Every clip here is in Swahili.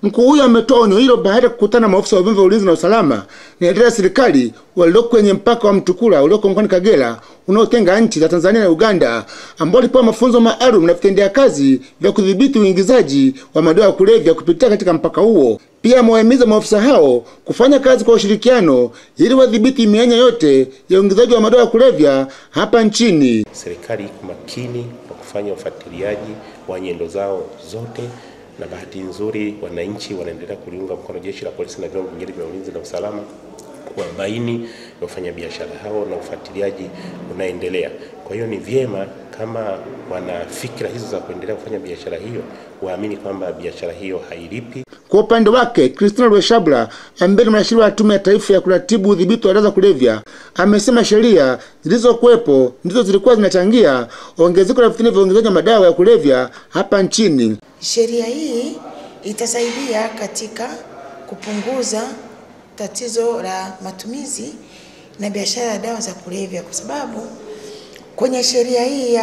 Mkuu huyo ametoa onyo hilo baada ya kukutana na maafisa wa vyombo vya ulinzi na usalama na idara ya serikali walioko kwenye mpaka wa Mtukula ulioko mkoani Kagera unaotenga nchi za Tanzania na Uganda, ambao walipewa mafunzo maalum na vitendea kazi vya kudhibiti uingizaji wa madawa ya kulevya kupitia katika mpaka huo. Pia amewahimiza maafisa hao kufanya kazi kwa ushirikiano ili wadhibiti mianya yote ya uingizaji wa madawa ya kulevya hapa nchini. Serikali iko makini kwa kufanya ufuatiliaji wa nyendo zao zote, na bahati nzuri wananchi wanaendelea kuliunga mkono jeshi la polisi na vyombo vingine vya ulinzi na usalama kuwabaini wafanyabiashara hao, na ufuatiliaji unaendelea. Kwa hiyo ni vyema kama wana fikra hizo za kuendelea kufanya biashara hiyo, waamini kwamba biashara hiyo hailipi. Kwa upande wake, Christina Rweshabla, ambaye ni mwanasheria wa Tume ya Taifa ya Kuratibu Udhibiti wa Dawa za Kulevya, amesema sheria zilizokuwepo ndizo zilikuwa zinachangia ongezeko la vitendo vya uingizaji wa madawa ya kulevya hapa nchini. Sheria hii itasaidia katika kupunguza tatizo la matumizi na biashara ya dawa za kulevya, kwa sababu kwenye sheria hii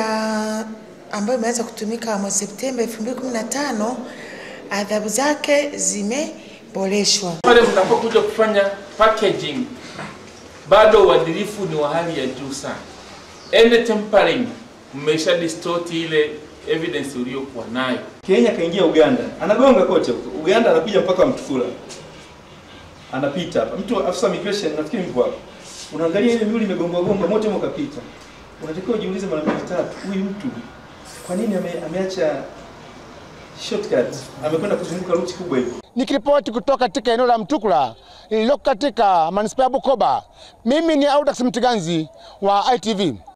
ambayo imeanza kutumika mwezi Septemba 2015, adhabu zake zimeboreshwa. Pale mnapokuja kufanya packaging, bado uadilifu ni wa hali ya juu sana. Any tempering, mmesha distort ile evidence uliyokuwa nayo. Kenya kaingia Uganda, anagonga kote huko. Uganda anakuja mpaka wa Mtukula, anapita hapa. Mtu afisa migration nafikiri mko hapo, unaangalia ile mili imegongwa moto mkapita, unatakiwa ujiulize mara mbili tatu, huyu mtu kwa nini ameacha shortcut, amekwenda kuzunguka route kubwa hivi. Nikiripoti kutoka katika eneo la Mtukula lililoko katika manispaa ya Bukoba, mimi ni Audax Mtiganzi wa ITV.